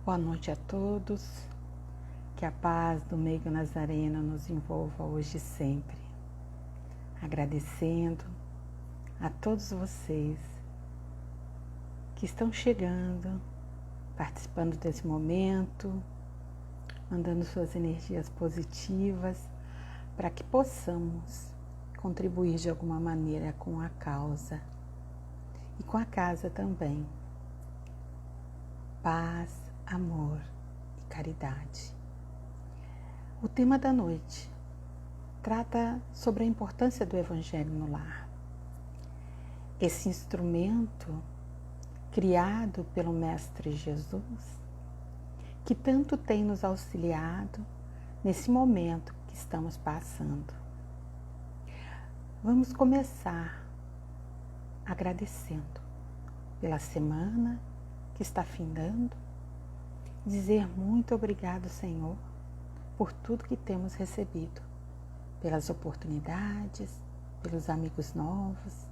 Boa noite a todos, que a paz do Meigo Nazareno nos envolva hoje e sempre. Agradecendo a todos vocês que estão chegando, participando desse momento, mandando suas energias positivas para que possamos contribuir de alguma maneira com a causa e com a casa também. Paz, amor e caridade. O tema da noite trata sobre a importância do Evangelho no lar. Esse instrumento criado pelo Mestre Jesus, que tanto tem nos auxiliado nesse momento que estamos passando. Vamos começar agradecendo pela semana que está findando, dizer muito obrigado, Senhor, por tudo que temos recebido, pelas oportunidades, pelos amigos novos,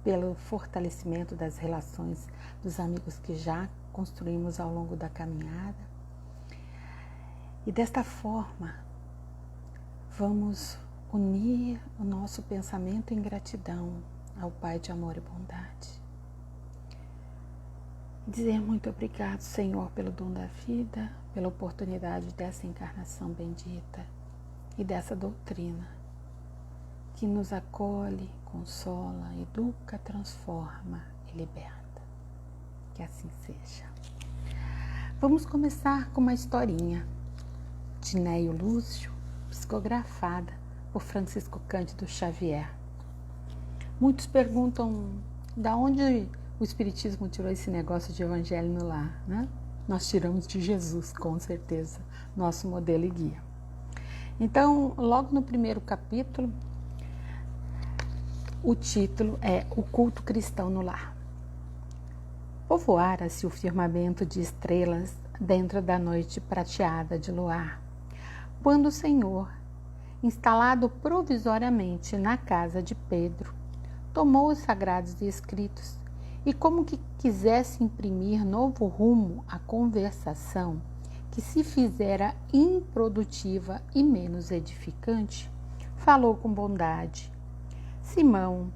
pelo fortalecimento das relações dos amigos que já construímos ao longo da caminhada. E desta forma, vamos unir o nosso pensamento em gratidão ao Pai de amor e bondade. Dizer muito obrigado, Senhor, pelo dom da vida, pela oportunidade dessa encarnação bendita e dessa doutrina que nos acolhe, consola, educa, transforma e liberta. Que assim seja. Vamos começar com uma historinha de Neio Lúcio, psicografada por Francisco Cândido Xavier. Muitos perguntam de onde o Espiritismo tirou esse negócio de evangelho no lar, né? Nós tiramos de Jesus, com certeza, nosso modelo e guia. Então, logo no primeiro capítulo, o título é O Culto Cristão no Lar. Povoara-se o firmamento de estrelas dentro da noite prateada de luar, quando o Senhor, instalado provisoriamente na casa de Pedro, tomou os sagrados escritos e, como que quisesse imprimir novo rumo à conversação que se fizera improdutiva e menos edificante, falou com bondade: Simão,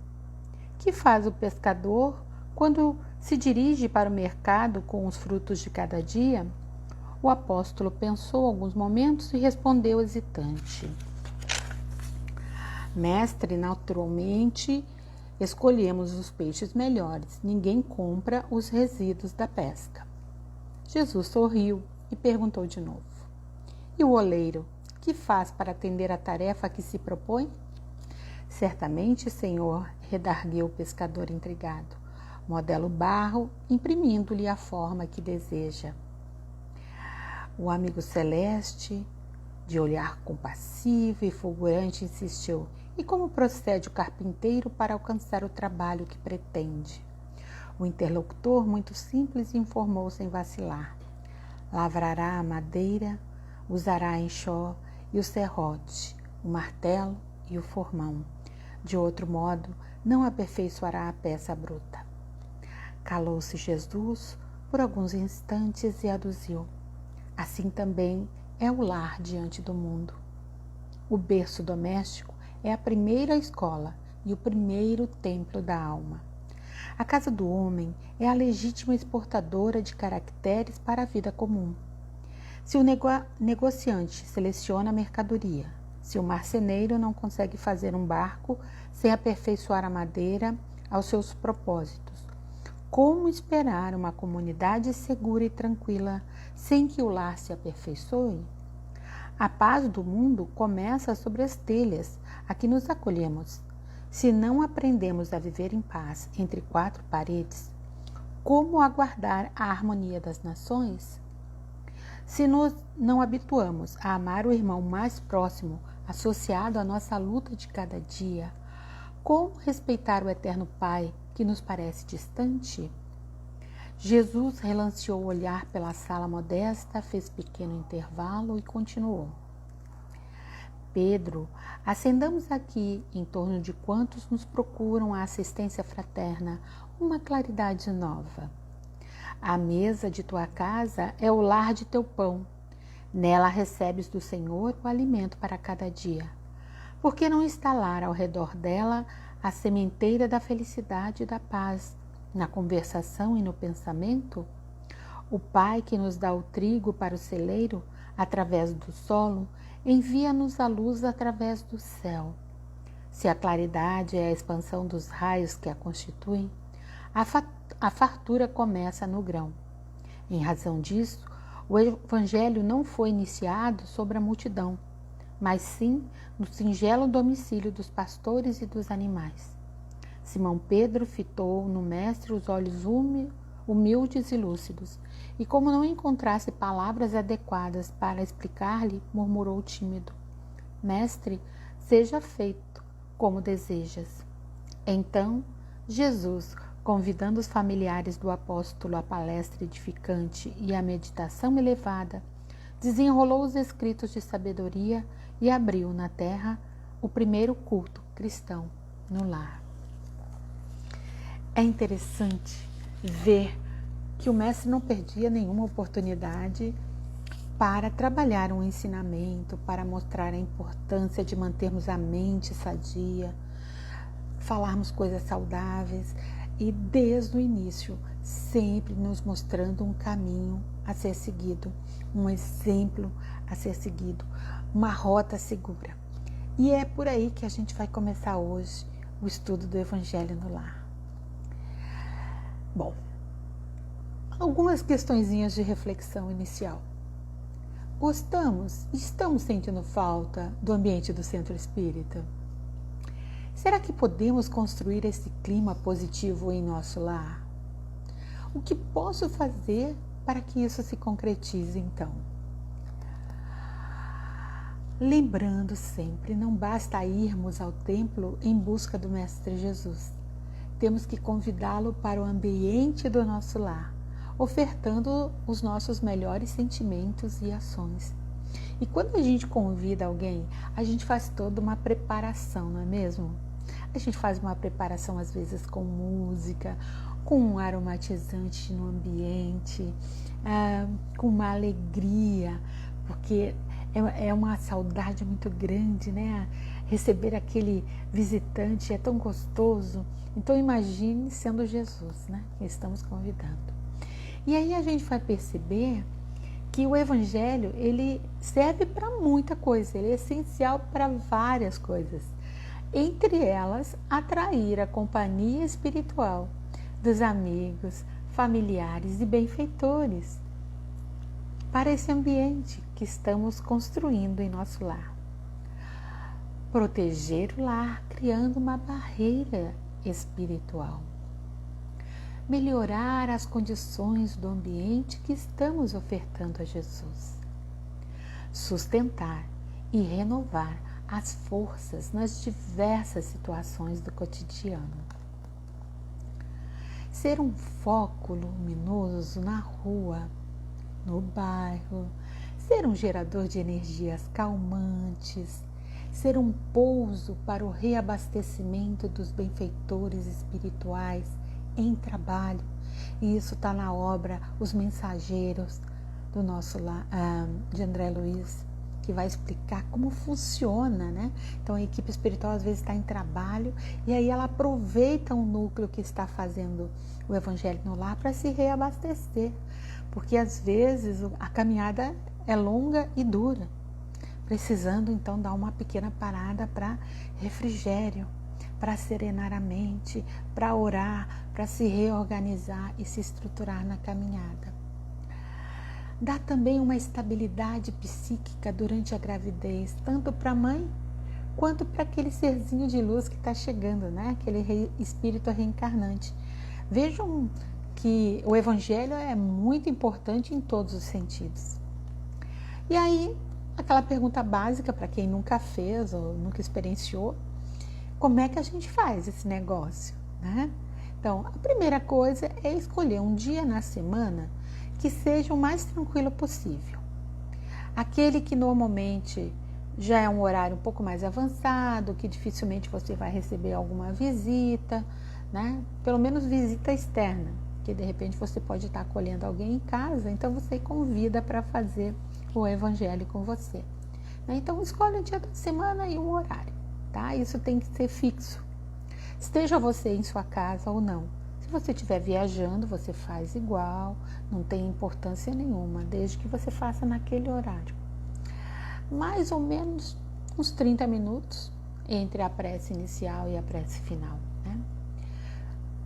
que faz o pescador quando se dirige para o mercado com os frutos de cada dia? O apóstolo pensou alguns momentos e respondeu hesitante: Mestre, naturalmente escolhemos os peixes melhores, ninguém compra os resíduos da pesca. Jesus sorriu e perguntou de novo: E o oleiro, que faz para atender a tarefa a que se propõe? Certamente, Senhor, redarguiu o pescador intrigado, modela o barro, imprimindo-lhe a forma que deseja. O amigo celeste, de olhar compassivo e fulgurante, insistiu: E como procede o carpinteiro para alcançar o trabalho que pretende? O interlocutor, muito simples, informou sem vacilar: Lavrará a madeira, usará a enxó e o serrote, o martelo e o formão. De outro modo, não aperfeiçoará a peça bruta. Calou-se Jesus por alguns instantes e aduziu: Assim também é o lar diante do mundo. O berço doméstico é a primeira escola e o primeiro templo da alma. A casa do homem é a legítima exportadora de caracteres para a vida comum. Se o negociante seleciona a mercadoria, se o marceneiro não consegue fazer um barco sem aperfeiçoar a madeira aos seus propósitos, como esperar uma comunidade segura e tranquila sem que o lar se aperfeiçoe? A paz do mundo começa sobre as telhas a que nos acolhemos. Se não aprendemos a viver em paz entre quatro paredes, como aguardar a harmonia das nações? Se nos não habituamos a amar o irmão mais próximo, associado à nossa luta de cada dia, como respeitar o eterno Pai que nos parece distante? Jesus relanceou o olhar pela sala modesta, fez pequeno intervalo e continuou: Pedro, acendamos aqui, em torno de quantos nos procuram a assistência fraterna, uma claridade nova. A mesa de tua casa é o lar de teu pão. Nela recebes do Senhor o alimento para cada dia. Por que não instalar ao redor dela a sementeira da felicidade e da paz, na conversação e no pensamento? O Pai que nos dá o trigo para o celeiro, através do solo, envia-nos a luz através do céu. Se a claridade é a expansão dos raios que a constituem, a fartura começa no grão. Em razão disso, o Evangelho não foi iniciado sobre a multidão, mas sim no singelo domicílio dos pastores e dos animais. Simão Pedro fitou no Mestre os olhos humildes e lúcidos, e como não encontrasse palavras adequadas para explicar-lhe, murmurou tímido: Mestre, seja feito como desejas. Então, Jesus, convidando os familiares do apóstolo à palestra edificante e à meditação elevada, desenrolou os escritos de sabedoria e abriu na terra o primeiro culto cristão no lar. É interessante ver que o mestre não perdia nenhuma oportunidade para trabalhar um ensinamento, para mostrar a importância de mantermos a mente sadia, falarmos coisas saudáveis e desde o início sempre nos mostrando um caminho a ser seguido, um exemplo a ser seguido, uma rota segura. E é por aí que a gente vai começar hoje o estudo do Evangelho no Lar. Bom, algumas questõezinhas de reflexão inicial. Estamos sentindo falta do ambiente do Centro Espírita? Será que podemos construir esse clima positivo em nosso lar? O que posso fazer para que isso se concretize então? Lembrando sempre, não basta irmos ao templo em busca do Mestre Jesus. Temos que convidá-lo para o ambiente do nosso lar, ofertando os nossos melhores sentimentos e ações. E quando a gente convida alguém, a gente faz toda uma preparação, não é mesmo? A gente faz uma preparação às vezes com música, com um aromatizante no ambiente, com uma alegria, porque é uma saudade muito grande, né? Receber aquele visitante é tão gostoso. Então imagine sendo Jesus, né? Que estamos convidando. E aí a gente vai perceber que o Evangelho, ele serve para muita coisa, ele é essencial para várias coisas. Entre elas, atrair a companhia espiritual dos amigos, familiares e benfeitores para esse ambiente que estamos construindo em nosso lar. Proteger o lar criando uma barreira espiritual. Melhorar as condições do ambiente que estamos ofertando a Jesus. Sustentar e renovar as forças nas diversas situações do cotidiano. Ser um foco luminoso na rua, no bairro, ser um gerador de energias calmantes, ser um pouso para o reabastecimento dos benfeitores espirituais em trabalho. E isso está na obra Os Mensageiros do nosso de André Luiz, que vai explicar como funciona, né? Então a equipe espiritual às vezes está em trabalho e aí ela aproveita um núcleo que está fazendo o Evangelho no Lar para se reabastecer, porque às vezes a caminhada é longa e dura, precisando então dar uma pequena parada para refrigério, para serenar a mente, para orar, para se reorganizar e se estruturar na caminhada. Dá também uma estabilidade psíquica durante a gravidez, tanto para a mãe quanto para aquele serzinho de luz que está chegando, né? Aquele espírito reencarnante. Vejam que o Evangelho é muito importante em todos os sentidos. E aí, aquela pergunta básica para quem nunca fez ou nunca experienciou, como é que a gente faz esse negócio, né? Então, a primeira coisa é escolher um dia na semana que seja o mais tranquilo possível. Aquele que normalmente já é um horário um pouco mais avançado, que dificilmente você vai receber alguma visita, né? Pelo menos visita externa. Porque de repente você pode estar acolhendo alguém em casa, então você convida para fazer o evangelho com você. Então escolhe um dia da semana e um horário, tá? Isso tem que ser fixo. Esteja você em sua casa ou não. Se você estiver viajando, você faz igual, não tem importância nenhuma, desde que você faça naquele horário. Mais ou menos uns 30 minutos entre a prece inicial e a prece final, né?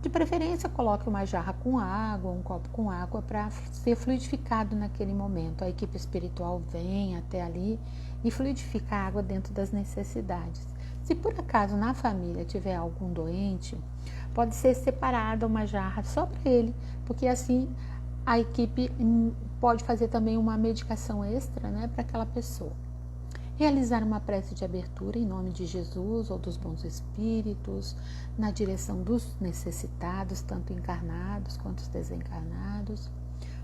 De preferência, coloque uma jarra com água, um copo com água para ser fluidificado naquele momento. A equipe espiritual vem até ali e fluidifica a água dentro das necessidades. Se por acaso na família tiver algum doente, pode ser separada uma jarra só para ele, porque assim a equipe pode fazer também uma medicação extra, né, para aquela pessoa. Realizar uma prece de abertura em nome de Jesus ou dos bons espíritos, na direção dos necessitados, tanto encarnados quanto os desencarnados.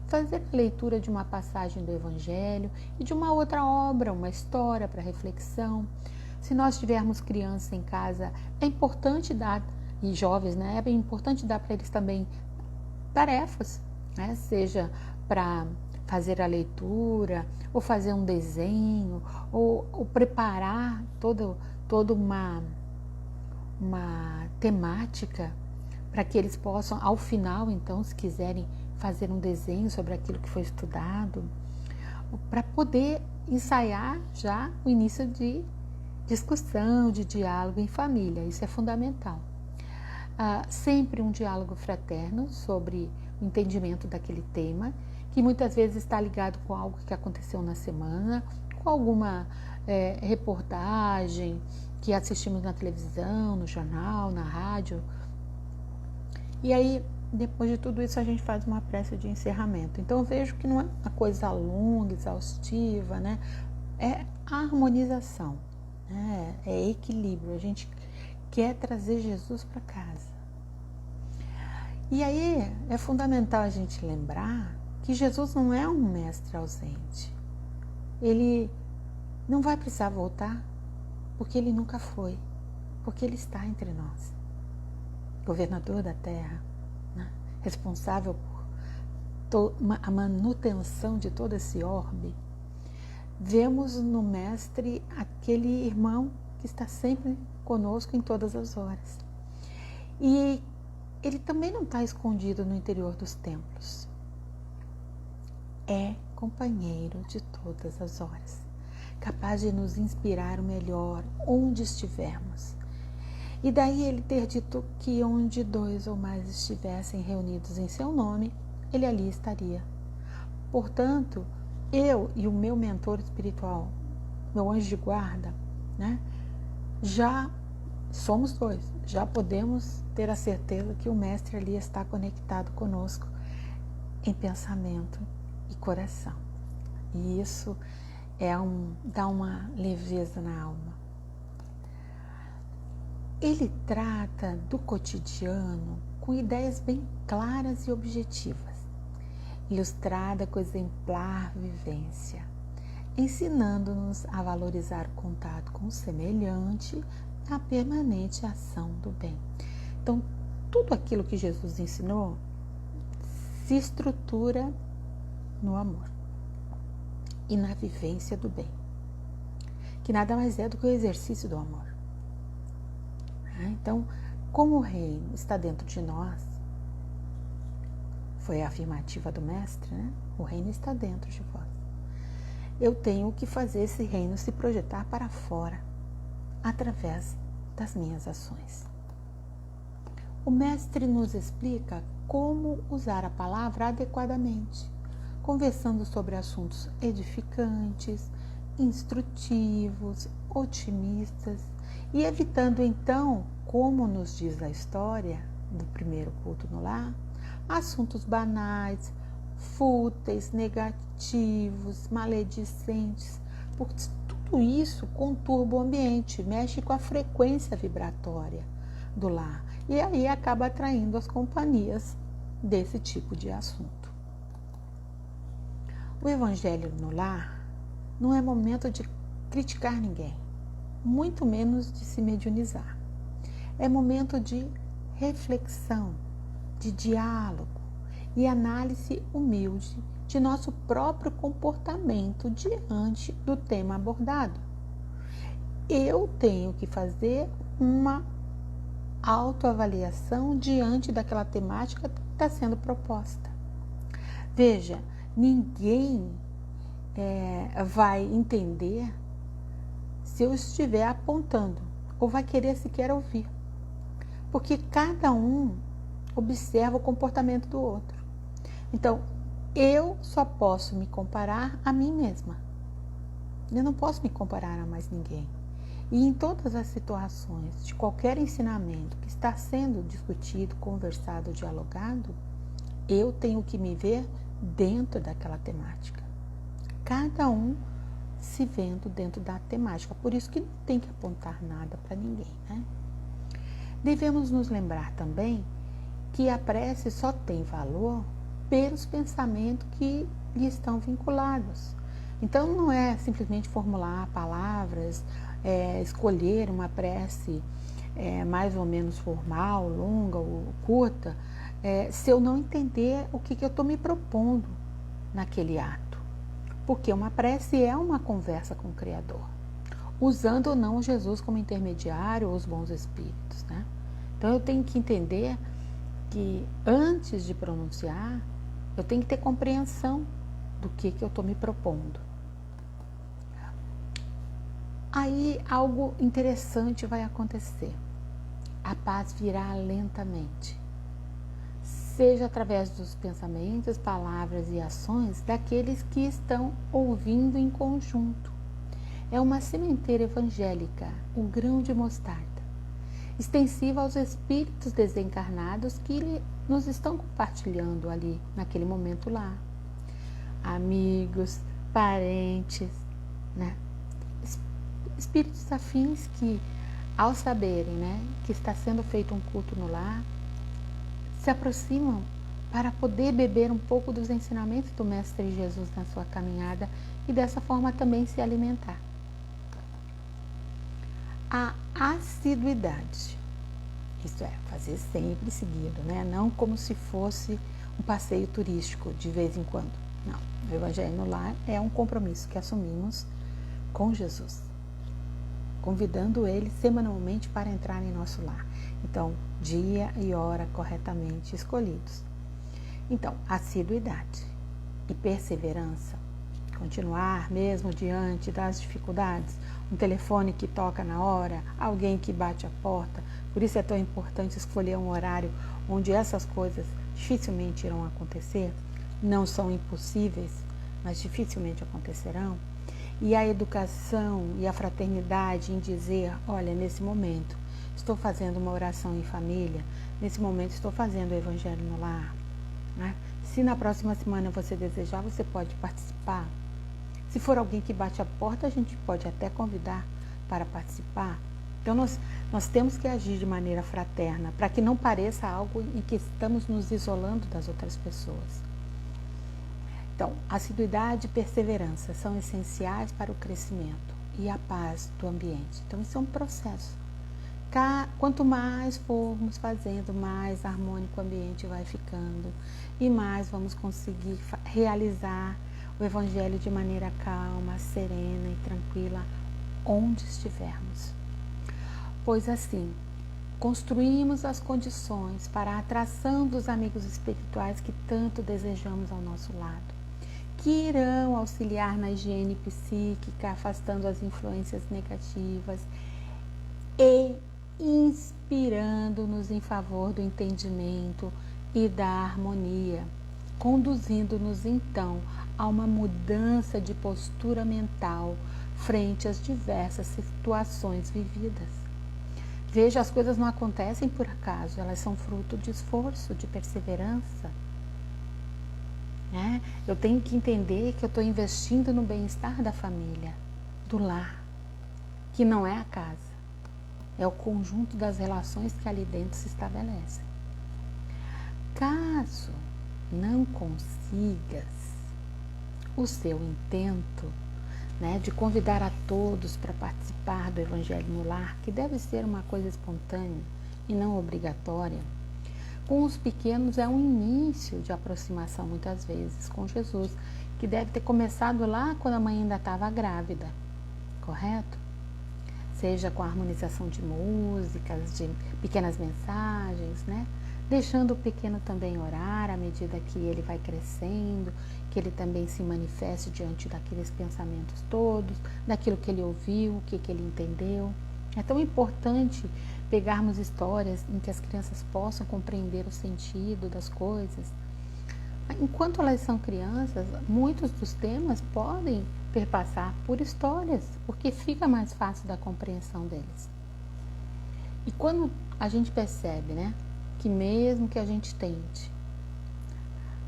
Fazer a leitura de uma passagem do Evangelho e de uma outra obra, uma história para reflexão. Se nós tivermos crianças em casa, é importante dar, e jovens, né, é importante dar para eles também tarefas, né, seja para fazer a leitura, ou fazer um desenho, ou preparar toda uma temática para que eles possam, ao final, então, se quiserem fazer um desenho sobre aquilo que foi estudado, para poder ensaiar já o início de discussão, de diálogo em família. Isso é fundamental. Sempre um diálogo fraterno sobre o entendimento daquele tema, que muitas vezes está ligado com algo que aconteceu na semana, com alguma reportagem que assistimos na televisão, no jornal, na rádio. E aí, depois de tudo isso, a gente faz uma prece de encerramento. Então, eu vejo que não é uma coisa longa, exaustiva, né? É harmonização, né? É equilíbrio. A gente quer trazer Jesus para casa. E aí, é fundamental a gente lembrar que Jesus não é um mestre ausente. Ele não vai precisar voltar, porque ele nunca foi, porque ele está entre nós. Governador da terra, né? Responsável por a manutenção de todo esse orbe. Vemos no mestre aquele irmão que está sempre conosco em todas as horas. E ele também não está escondido no interior dos templos. É companheiro de todas as horas, capaz de nos inspirar o melhor onde estivermos. E daí ele ter dito que onde 2 ou mais estivessem reunidos em seu nome, ele ali estaria. Portanto, eu e o meu mentor espiritual, meu anjo de guarda, né, já somos 2, já podemos ter a certeza que o mestre ali está conectado conosco em pensamento e coração. E isso dá uma leveza na alma. Ele trata do cotidiano com ideias bem claras e objetivas, ilustrada com exemplar vivência, ensinando-nos a valorizar o contato com o semelhante, a permanente ação do bem. Então, tudo aquilo que Jesus ensinou se estrutura no amor e na vivência do bem, que nada mais é do que o exercício do amor. Então, como o reino está dentro de nós, foi a afirmativa do mestre, né? O reino está dentro de vós. Eu tenho que fazer esse reino se projetar para fora, através das minhas ações. O mestre nos explica como usar a palavra adequadamente, conversando sobre assuntos edificantes, instrutivos, otimistas e evitando então, como nos diz a história do primeiro culto no lar, assuntos banais, fúteis, negativos, maledicentes, porque tudo isso conturba o ambiente, mexe com a frequência vibratória do lar e aí acaba atraindo as companhias desse tipo de assunto. O Evangelho no lar não é momento de criticar ninguém, muito menos de se mediunizar. É momento de reflexão, de diálogo, e análise humilde de nosso próprio comportamento diante do tema abordado. Eu tenho que fazer uma autoavaliação diante daquela temática que está sendo proposta. Veja, ninguém vai entender se eu estiver apontando, ou vai querer sequer ouvir, porque cada um observa o comportamento do outro. Então, eu só posso me comparar a mim mesma. Eu não posso me comparar a mais ninguém. E em todas as situações de qualquer ensinamento que está sendo discutido, conversado, dialogado, eu tenho que me ver dentro daquela temática. Cada um se vendo dentro da temática. Por isso que não tem que apontar nada para ninguém, né? Devemos nos lembrar também que a prece só tem valor pelos pensamentos que lhe estão vinculados. Então, não é simplesmente formular palavras, escolher uma prece mais ou menos formal, longa ou curta, se eu não entender o que eu estou me propondo naquele ato. Porque uma prece é uma conversa com o Criador, usando ou não Jesus como intermediário ou os bons espíritos, né? Então, eu tenho que entender que antes de pronunciar, eu tenho que ter compreensão do que eu estou me propondo. Aí algo interessante vai acontecer. A paz virá lentamente, seja através dos pensamentos, palavras e ações daqueles que estão ouvindo em conjunto. É uma sementeira evangélica, um grão de mostarda, extensiva aos espíritos desencarnados que nos estão compartilhando ali, naquele momento lá. Amigos, parentes, né? Espíritos afins que, ao saberem, né, que está sendo feito um culto no lar, se aproximam para poder beber um pouco dos ensinamentos do Mestre Jesus na sua caminhada e dessa forma também se alimentar. A assiduidade, isto é, fazer sempre seguido, né? Não como se fosse um passeio turístico de vez em quando. Não, o Evangelho no Lar é um compromisso que assumimos com Jesus, convidando Ele semanalmente para entrar em nosso lar. Então, dia e hora corretamente escolhidos. Então, assiduidade e perseverança, continuar mesmo diante das dificuldades, um telefone que toca na hora, alguém que bate a porta. Por isso é tão importante escolher um horário onde essas coisas dificilmente irão acontecer. Não são impossíveis, mas dificilmente acontecerão. E a educação e a fraternidade em dizer, olha, nesse momento estou fazendo uma oração em família, nesse momento estou fazendo o Evangelho no Lar, né? Se na próxima semana você desejar, você pode participar. Se for alguém que bate a porta, a gente pode até convidar para participar. Então, nós temos que agir de maneira fraterna, para que não pareça algo em que estamos nos isolando das outras pessoas. Então, assiduidade e perseverança são essenciais para o crescimento e a paz do ambiente. Então, isso é um processo. Quanto mais formos fazendo, mais harmônico o ambiente vai ficando e mais vamos conseguir realizar o Evangelho de maneira calma, serena e tranquila, onde estivermos. Pois assim, construímos as condições para a atração dos amigos espirituais que tanto desejamos ao nosso lado, que irão auxiliar na higiene psíquica, afastando as influências negativas e inspirando-nos em favor do entendimento e da harmonia, conduzindo-nos então a uma mudança de postura mental frente às diversas situações vividas. Veja, as coisas não acontecem por acaso, elas são fruto de esforço, de perseverança. Eu tenho que entender que eu estou investindo no bem-estar da família, do lar, que não é a casa, é o conjunto das relações que ali dentro se estabelecem. Caso não consigas o seu intento, de convidar a todos para participar do Evangelho no Lar, que deve ser uma coisa espontânea e não obrigatória, Com os pequenos é um início de aproximação muitas vezes com Jesus, que deve ter começado lá quando a mãe ainda estava grávida, correto? Seja com a harmonização de músicas, de pequenas mensagens, né? Deixando o pequeno também orar à medida que ele vai crescendo, que ele também se manifeste diante daqueles pensamentos todos, daquilo que ele ouviu, o que ele entendeu. É tão importante pegarmos histórias em que as crianças possam compreender o sentido das coisas. Enquanto elas são crianças, muitos dos temas podem perpassar por histórias, porque fica mais fácil da compreensão deles. E quando a gente percebe, né, que mesmo que a gente tente,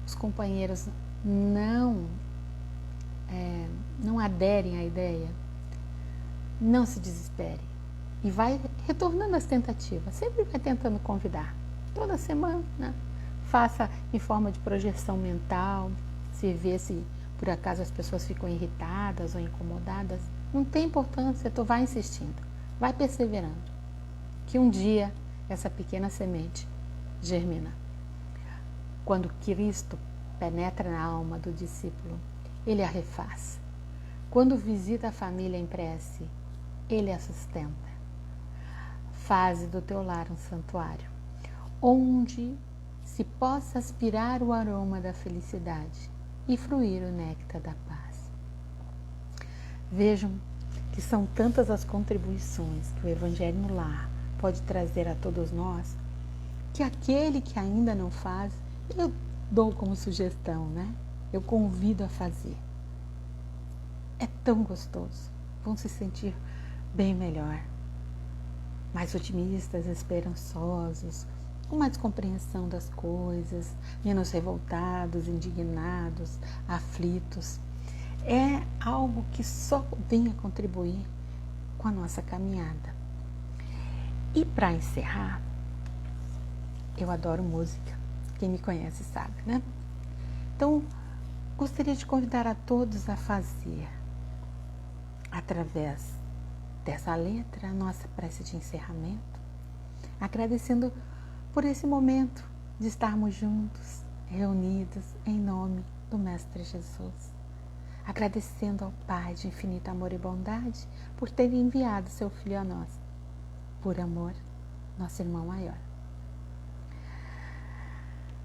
os companheiros não aderem à ideia, não se desespere. E vai retornando às tentativas, sempre vai tentando convidar. Toda semana, né? Faça em forma de projeção mental, se vê se por acaso as pessoas ficam irritadas ou incomodadas. Não tem importância, tu vai insistindo, vai perseverando. Que um dia essa pequena semente germina. Quando Cristo penetra na alma do discípulo, ele a refaz. Quando visita a família em prece, ele a sustenta. Faze do teu lar um santuário, onde se possa aspirar o aroma da felicidade e fruir o néctar da paz. Vejam que são tantas as contribuições que o Evangelho no Lar pode trazer a todos nós, que aquele que ainda não faz, eu dou como sugestão, né? Eu convido a fazer. É tão gostoso, vão se sentir bem melhor, mais otimistas, esperançosos, com mais compreensão das coisas, menos revoltados, indignados, aflitos. É algo que só vem a contribuir com a nossa caminhada. E para encerrar, eu adoro música, quem me conhece sabe, né? Então, gostaria de convidar a todos a fazer, através dessa letra, a nossa prece de encerramento, agradecendo por esse momento de estarmos juntos, reunidos em nome do Mestre Jesus. Agradecendo ao Pai de infinito amor e bondade por ter enviado seu Filho a nós. Por amor, nosso irmão maior.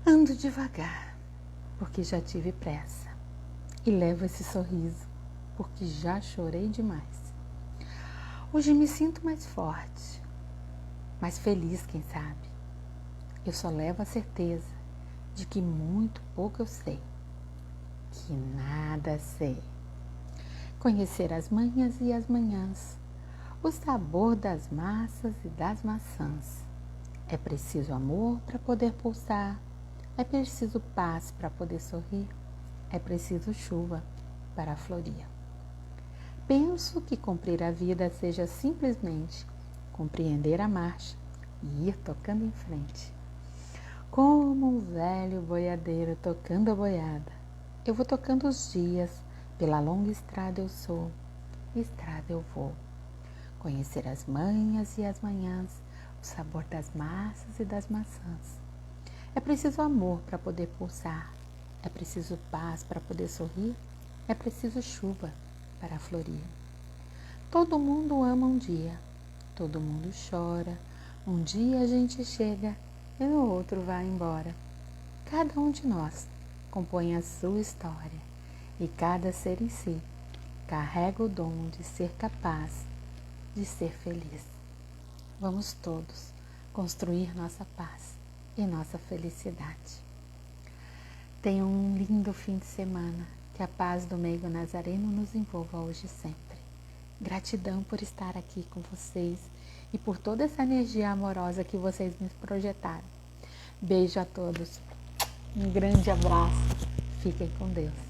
Ando devagar, porque já tive pressa. E levo esse sorriso, porque já chorei demais. Hoje me sinto mais forte, mais feliz, quem sabe. Eu só levo a certeza de que muito pouco eu sei, que nada sei. Conhecer as manhas e as manhãs, o sabor das massas e das maçãs. É preciso amor para poder pulsar, é preciso paz para poder sorrir, é preciso chuva para florir. Penso que cumprir a vida seja simplesmente compreender a marcha e ir tocando em frente. Como um velho boiadeiro tocando a boiada, eu vou tocando os dias, pela longa estrada eu sou, estrada eu vou. Conhecer as manhas e as manhãs, o sabor das massas e das maçãs. É preciso amor para poder pulsar, é preciso paz para poder sorrir, é preciso chuva para florir. Todo mundo ama um dia, todo mundo chora, um dia a gente chega e no outro vai embora. Cada um de nós compõe a sua história e cada ser em si carrega o dom de ser capaz de ser feliz. Vamos todos construir nossa paz e nossa felicidade. Tenham um lindo fim de semana. Que a paz do meigo nazareno nos envolva hoje e sempre. Gratidão por estar aqui com vocês e por toda essa energia amorosa que vocês me projetaram. Beijo a todos. Um grande abraço. Fiquem com Deus.